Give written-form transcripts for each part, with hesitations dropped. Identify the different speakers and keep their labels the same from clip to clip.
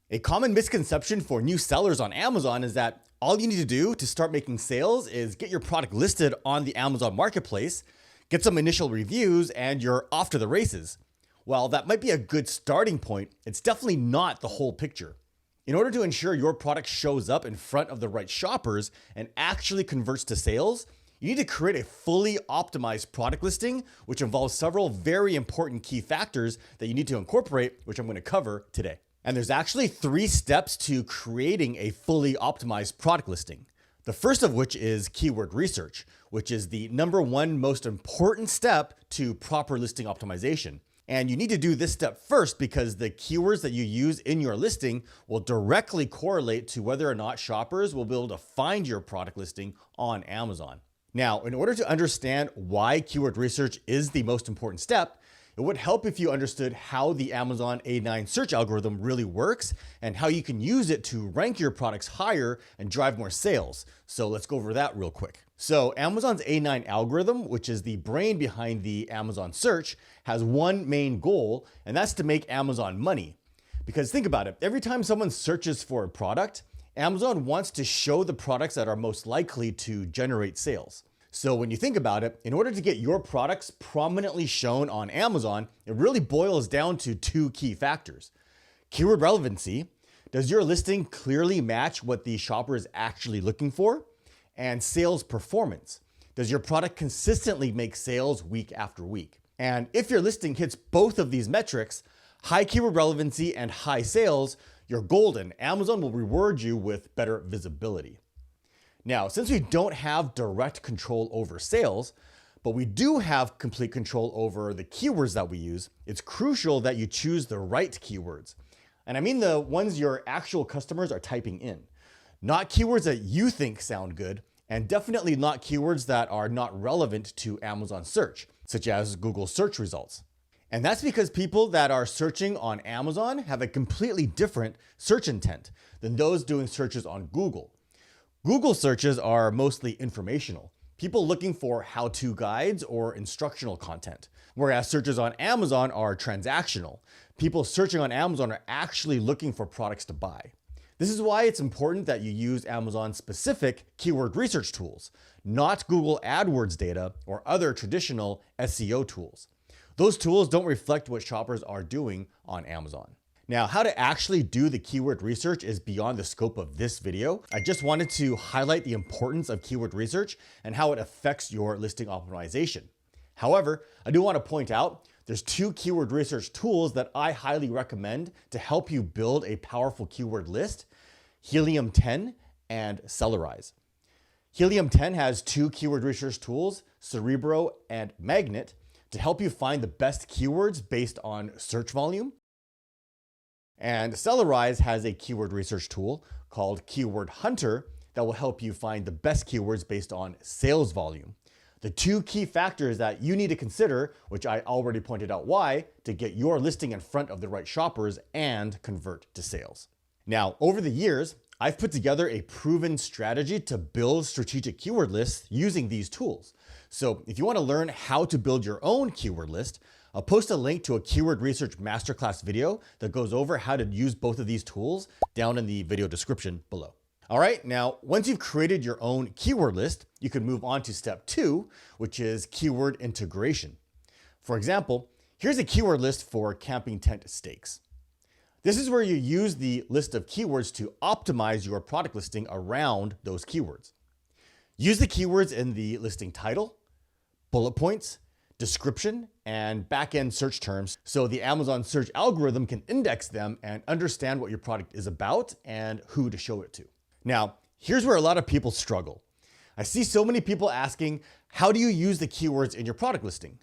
Speaker 1: A common misconception for new sellers on Amazon is that all you need to do to start making sales is get your product listed on the Amazon Marketplace, get some initial reviews, and you're off to the races. While that might be a good starting point, it's definitely not the whole picture. In order to ensure your product shows up in front of the right shoppers and actually converts to sales, you need to create a fully optimized product listing, which involves several very important key factors that you need to incorporate, which I'm going to cover today. And there's actually 3 steps to creating a fully optimized product listing. The first of which is keyword research, which is the #1 most important step to proper listing optimization. And you need to do this step first because the keywords that you use in your listing will directly correlate to whether or not shoppers will be able to find your product listing on Amazon. Now, in order to understand why keyword research is the most important step, it would help if you understood how the Amazon A9 search algorithm really works and how you can use it to rank your products higher and drive more sales. So let's go over that real quick. So Amazon's A9 algorithm, which is the brain behind the Amazon search, has one main goal, and that's to make Amazon money. Because think about it, every time someone searches for a product, Amazon wants to show the products that are most likely to generate sales. So when you think about it, in order to get your products prominently shown on Amazon, it really boils down to 2 key factors. Keyword relevancy. Does your listing clearly match what the shopper is actually looking for? And sales performance. Does your product consistently make sales week after week? And if your listing hits both of these metrics, high keyword relevancy and high sales, you're golden. Amazon will reward you with better visibility. Now, since we don't have direct control over sales, but we do have complete control over the keywords that we use, it's crucial that you choose the right keywords. And I mean the ones your actual customers are typing in, not keywords that you think sound good, and definitely not keywords that are not relevant to Amazon search, such as Google search results. And that's because people that are searching on Amazon have a completely different search intent than those doing searches on Google. Google searches are mostly informational, people looking for how-to guides or instructional content, whereas searches on Amazon are transactional. People searching on Amazon are actually looking for products to buy. This is why it's important that you use Amazon-specific keyword research tools, not Google AdWords data or other traditional SEO tools. Those tools don't reflect what shoppers are doing on Amazon. Now, how to actually do the keyword research is beyond the scope of this video. I just wanted to highlight the importance of keyword research and how it affects your listing optimization. However, I do want to point out there's 2 keyword research tools that I highly recommend to help you build a powerful keyword list: Helium 10 and Sellerize. Helium 10 has 2 keyword research tools, Cerebro and Magnet, to help you find the best keywords based on search volume. And Sellerize has a keyword research tool called Keyword Hunter that will help you find the best keywords based on sales volume. The 2 key factors that you need to consider, which I already pointed out why, to get your listing in front of the right shoppers and convert to sales. Now, over the years, I've put together a proven strategy to build strategic keyword lists using these tools. So if you want to learn how to build your own keyword list, I'll post a link to a keyword research masterclass video that goes over how to use both of these tools down in the video description below. All right, now, once you've created your own keyword list, you can move on to step 2, which is keyword integration. For example, here's a keyword list for camping tent stakes. This is where you use the list of keywords to optimize your product listing around those keywords. Use the keywords in the listing title, bullet points, description, and back-end search terms so the Amazon search algorithm can index them and understand what your product is about and who to show it to. Now, here's where a lot of people struggle. I see so many people asking, how do you use the keywords in your product listing?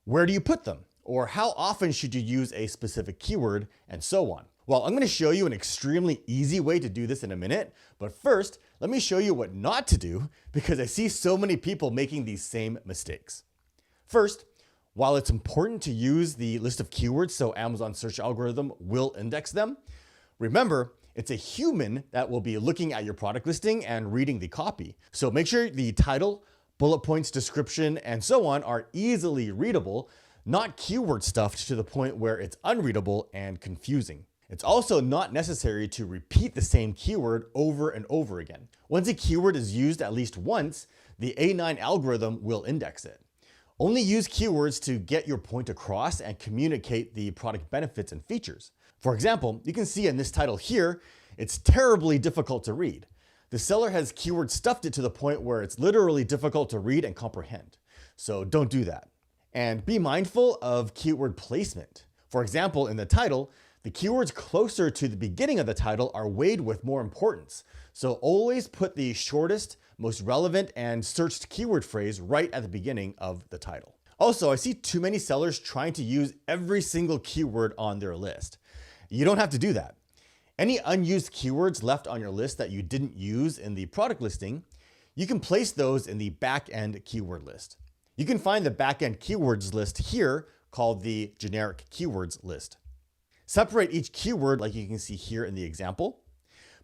Speaker 1: Where do you put them? Or how often should you use a specific keyword, and so on. Well, I'm going to show you an extremely easy way to do this in a minute, but first, let me show you what not to do because I see so many people making these same mistakes. First, while it's important to use the list of keywords so Amazon search algorithm will index them, remember, it's a human that will be looking at your product listing and reading the copy. So make sure the title, bullet points, description, and so on are easily readable, not keyword stuffed to the point where it's unreadable and confusing. It's also not necessary to repeat the same keyword over and over again. Once a keyword is used at least once, the A9 algorithm will index it. Only use keywords to get your point across and communicate the product benefits and features. For example, you can see in this title here, it's terribly difficult to read. The seller has keyword stuffed it to the point where it's literally difficult to read and comprehend. So don't do that. And be mindful of keyword placement. For example, in the title, the keywords closer to the beginning of the title are weighed with more importance. So always put the shortest, most relevant, and searched keyword phrase right at the beginning of the title. Also, I see too many sellers trying to use every single keyword on their list. You don't have to do that. Any unused keywords left on your list that you didn't use in the product listing, you can place those in the back-end keyword list. You can find the back-end keywords list here called the generic keywords list. Separate each keyword like you can see here in the example.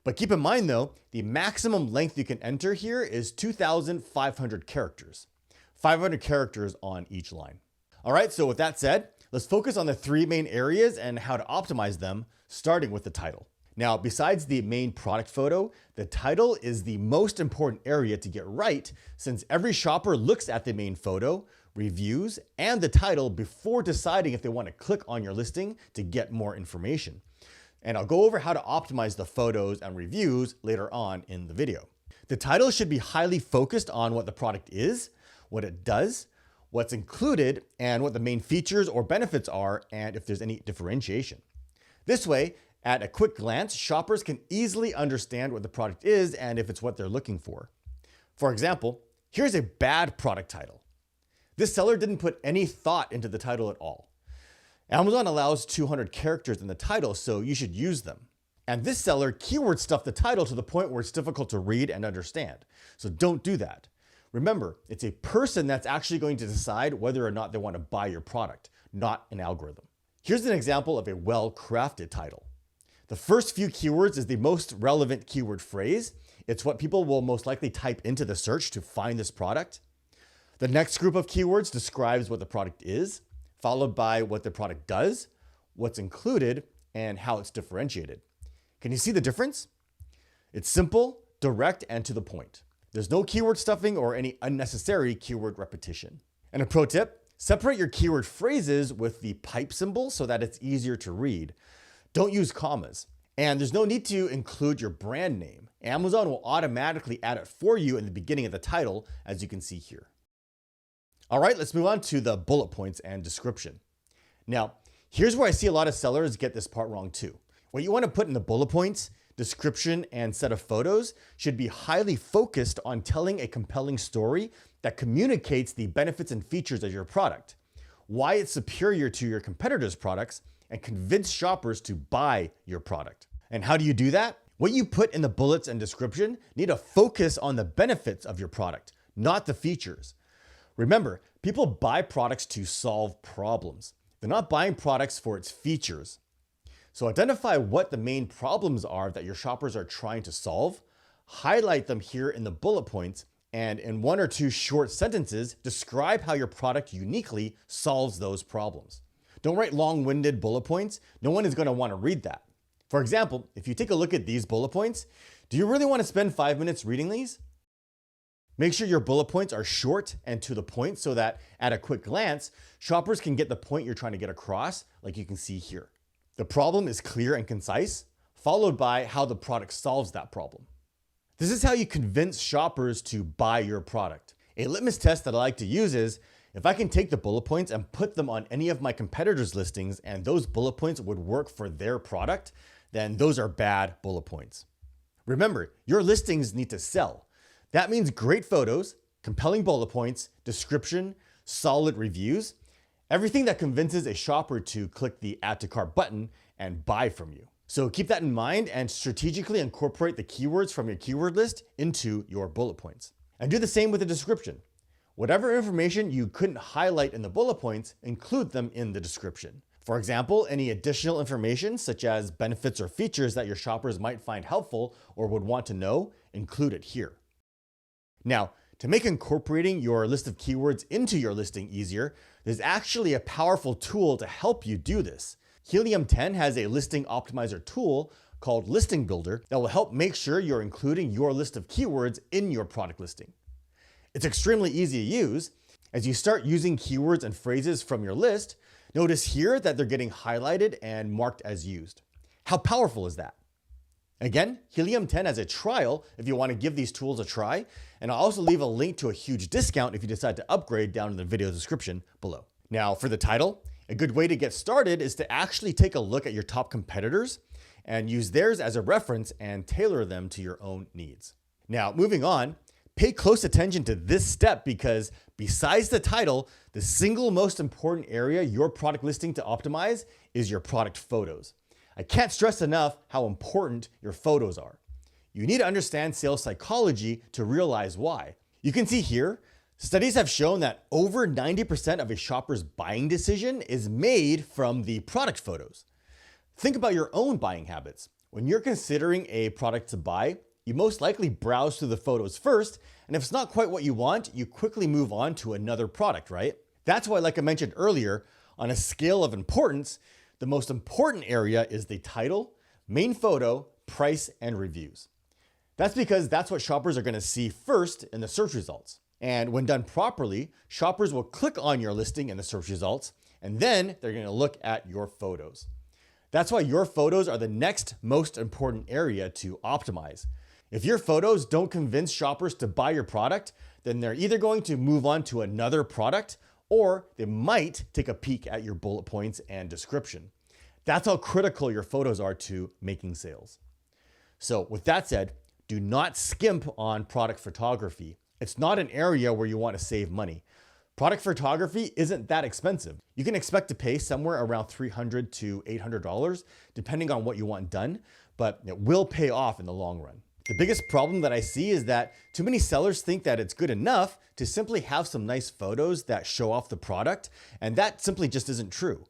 Speaker 1: But keep in mind though, the maximum length you can enter here is 2,500 characters. 500 characters on each line. All right, so with that said, let's focus on the three main areas and how to optimize them, starting with the title. Now, besides the main product photo, the title is the most important area to get right since every shopper looks at the main photo, reviews, and the title before deciding if they want to click on your listing to get more information. And I'll go over how to optimize the photos and reviews later on in the video. The title should be highly focused on what the product is, what it does, what's included, and what the main features or benefits are, and if there's any differentiation. This way, at a quick glance, shoppers can easily understand what the product is and if it's what they're looking for. For example, here's a bad product title. This seller didn't put any thought into the title at all. Amazon allows 200 characters in the title, so you should use them. And this seller keyword stuffed the title to the point where it's difficult to read and understand. So don't do that. Remember, it's a person that's actually going to decide whether or not they want to buy your product, not an algorithm. Here's an example of a well-crafted title. The first few keywords is the most relevant keyword phrase. It's what people will most likely type into the search to find this product. The next group of keywords describes what the product is, followed by what the product does, what's included, and how it's differentiated. Can you see the difference? It's simple, direct, and to the point. There's no keyword stuffing or any unnecessary keyword repetition. And a pro tip, separate your keyword phrases with the pipe symbol so that it's easier to read. Don't use commas. And there's no need to include your brand name. Amazon will automatically add it for you in the beginning of the title, as you can see here. All right, let's move on to the bullet points and description. Now, here's where I see a lot of sellers get this part wrong too. What you want to put in the bullet points, description, and set of photos should be highly focused on telling a compelling story that communicates the benefits and features of your product, why it's superior to your competitors' products, and convince shoppers to buy your product. And how do you do that? What you put in the bullets and description need to focus on the benefits of your product, not the features. Remember, people buy products to solve problems. They're not buying products for its features. So identify what the main problems are that your shoppers are trying to solve, highlight them here in the bullet points, and in one or two short sentences, describe how your product uniquely solves those problems. Don't write long-winded bullet points. No one is going to want to read that. For example, if you take a look at these bullet points, do you really want to spend 5 minutes reading these? Make sure your bullet points are short and to the point so that at a quick glance, shoppers can get the point you're trying to get across, like you can see here. The problem is clear and concise, followed by how the product solves that problem. This is how you convince shoppers to buy your product. A litmus test that I like to use is, if I can take the bullet points and put them on any of my competitors' listings and those bullet points would work for their product, then those are bad bullet points. Remember, your listings need to sell. That means great photos, compelling bullet points, description, solid reviews, everything that convinces a shopper to click the add to cart button and buy from you. So keep that in mind and strategically incorporate the keywords from your keyword list into your bullet points. And do the same with the description. Whatever information you couldn't highlight in the bullet points, include them in the description. For example, any additional information such as benefits or features that your shoppers might find helpful or would want to know, include it here. Now, to make incorporating your list of keywords into your listing easier, there's actually a powerful tool to help you do this. Helium 10 has a listing optimizer tool called Listing Builder that will help make sure you're including your list of keywords in your product listing. It's extremely easy to use. As you start using keywords and phrases from your list, notice here that they're getting highlighted and marked as used. How powerful is that? Again, Helium 10 has a trial if you want to give these tools a try, and I'll also leave a link to a huge discount if you decide to upgrade down in the video description below. Now for the title, a good way to get started is to actually take a look at your top competitors and use theirs as a reference and tailor them to your own needs. Now moving on, pay close attention to this step because besides the title, the single most important area your product listing to optimize is your product photos. I can't stress enough how important your photos are. You need to understand sales psychology to realize why. You can see here, studies have shown that over 90% of a shopper's buying decision is made from the product photos. Think about your own buying habits. When you're considering a product to buy, you most likely browse through the photos first, and if it's not quite what you want, you quickly move on to another product, right? That's why, like I mentioned earlier, on a scale of importance, the most important area is the title, main photo, price, and reviews. That's because that's what shoppers are going to see first in the search results. And when done properly, shoppers will click on your listing in the search results, and then they're going to look at your photos. That's why your photos are the next most important area to optimize. If your photos don't convince shoppers to buy your product, then they're either going to move on to another product or they might take a peek at your bullet points and description. That's how critical your photos are to making sales. So with that said, do not skimp on product photography. It's not an area where you want to save money. Product photography isn't that expensive. You can expect to pay somewhere around $300 to $800, depending on what you want done, but it will pay off in the long run. The biggest problem that I see is that too many sellers think that it's good enough to simply have some nice photos that show off the product, and that simply just isn't true.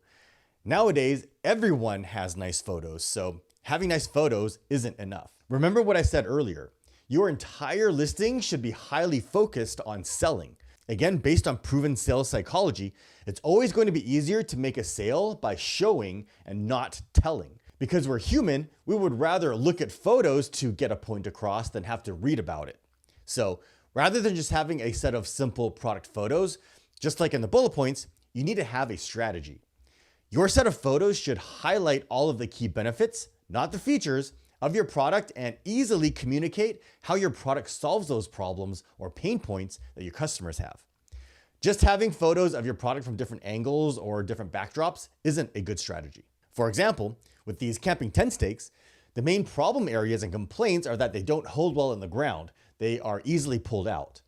Speaker 1: Nowadays, everyone has nice photos, so having nice photos isn't enough. Remember what I said earlier, your entire listing should be highly focused on selling. Again, based on proven sales psychology, it's always going to be easier to make a sale by showing and not telling. Because we're human, we would rather look at photos to get a point across than have to read about it. So rather than just having a set of simple product photos, just like in the bullet points, you need to have a strategy. Your set of photos should highlight all of the key benefits, not the features, of your product and easily communicate how your product solves those problems or pain points that your customers have. Just having photos of your product from different angles or different backdrops isn't a good strategy. For example, with these camping tent stakes, the main problem areas and complaints are that they don't hold well in the ground. They are easily pulled out.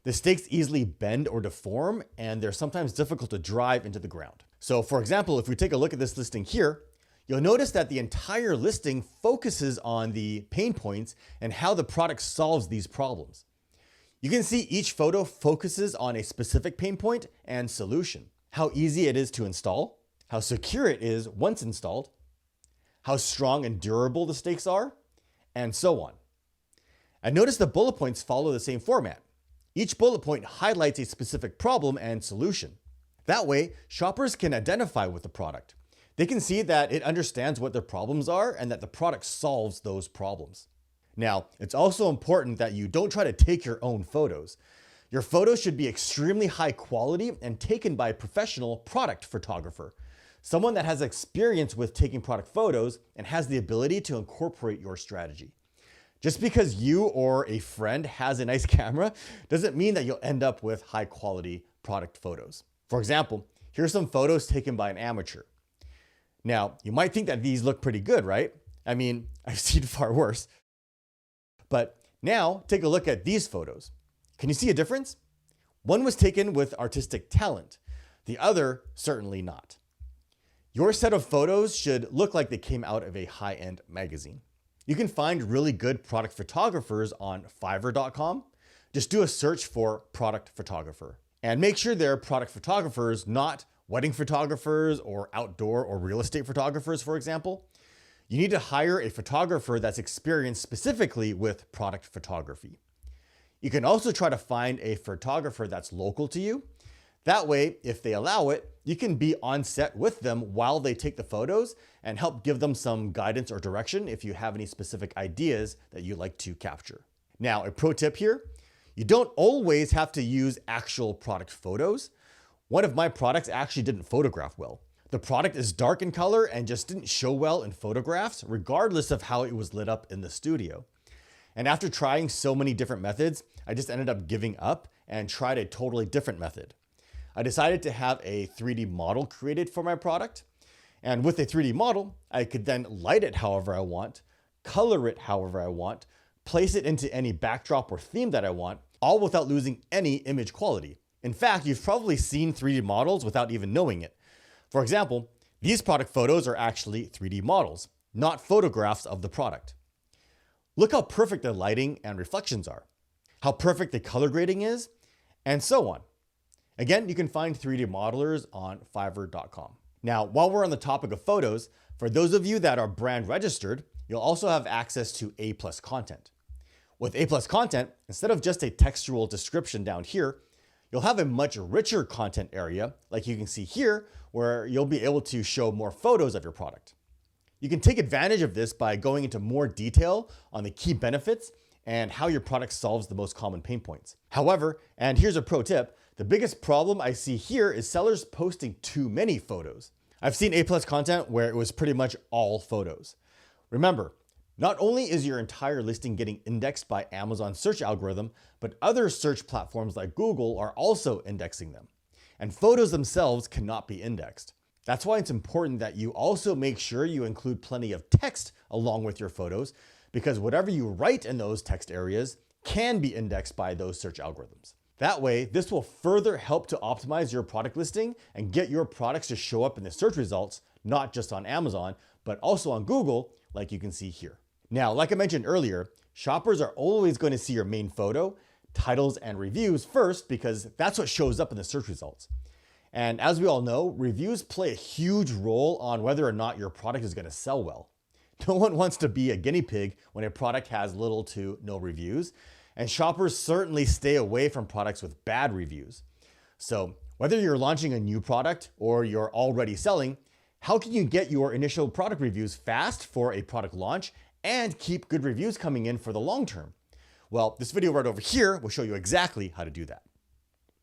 Speaker 1: The stakes easily bend or deform, and they're sometimes difficult to drive into the ground. So for example, if we take a look at this listing here, you'll notice that the entire listing focuses on the pain points and how the product solves these problems. You can see each photo focuses on a specific pain point and solution. How easy it is to install, how secure it is once installed, how strong and durable the stakes are, and so on. And notice the bullet points follow the same format. Each bullet point highlights a specific problem and solution. That way, shoppers can identify with the product. They can see that it understands what their problems are and that the product solves those problems. Now, it's also important that you don't try to take your own photos. Your photos should be extremely high quality and taken by a professional product photographer, someone that has experience with taking product photos and has the ability to incorporate your strategy. Just because you or a friend has a nice camera doesn't mean that you'll end up with high quality product photos. For example, here's some photos taken by an amateur. Now, you might think that these look pretty good, right? I mean, I've seen far worse. But now take a look at these photos. Can you see a difference? One was taken with artistic talent, the other certainly not. Your set of photos should look like they came out of a high-end magazine. You can find really good product photographers on Fiverr.com. Just do a search for product photographer and make sure they're product photographers, not wedding photographers or outdoor or real estate photographers, for example. You need to hire a photographer that's experienced specifically with product photography. You can also try to find a photographer that's local to you That way, if they allow it, you can be on set with them while they take the photos and help give them some guidance or direction if you have any specific ideas that you like to capture. Now, a pro tip here, you don't always have to use actual product photos. One of my products actually didn't photograph well. The product is dark in color and just didn't show well in photographs, regardless of how it was lit up in the studio. And after trying so many different methods, I just ended up giving up and tried a totally different method. I decided to have a 3D model created for my product. And with a 3D model, I could then light it however I want, color it however I want, place it into any backdrop or theme that I want, all without losing any image quality. In fact, you've probably seen 3D models without even knowing it. For example, these product photos are actually 3D models, not photographs of the product. Look how perfect the lighting and reflections are, how perfect the color grading is, and so on. Again, you can find 3D modelers on Fiverr.com. Now, while we're on the topic of photos, for those of you that are brand registered, you'll also have access to A+ content. With A+ content, instead of just a textual description down here, you'll have a much richer content area, like you can see here, where you'll be able to show more photos of your product. You can take advantage of this by going into more detail on the key benefits and how your product solves the most common pain points. However, and here's a pro tip, the biggest problem I see here is sellers posting too many photos. I've seen A+ content where it was pretty much all photos. Remember, not only is your entire listing getting indexed by Amazon's search algorithm, but other search platforms like Google are also indexing them. And photos themselves cannot be indexed. That's why it's important that you also make sure you include plenty of text along with your photos, because whatever you write in those text areas can be indexed by those search algorithms. That way, this will further help to optimize your product listing and get your products to show up in the search results, not just on Amazon, but also on Google, like you can see here. Now, like I mentioned earlier, shoppers are always going to see your main photo, titles, and reviews first because that's what shows up in the search results. And as we all know, reviews play a huge role on whether or not your product is going to sell well. No one wants to be a guinea pig when a product has little to no reviews. And shoppers certainly stay away from products with bad reviews. So whether you're launching a new product or you're already selling, how can you get your initial product reviews fast for a product launch and keep good reviews coming in for the long term? Well, this video right over here will show you exactly how to do that.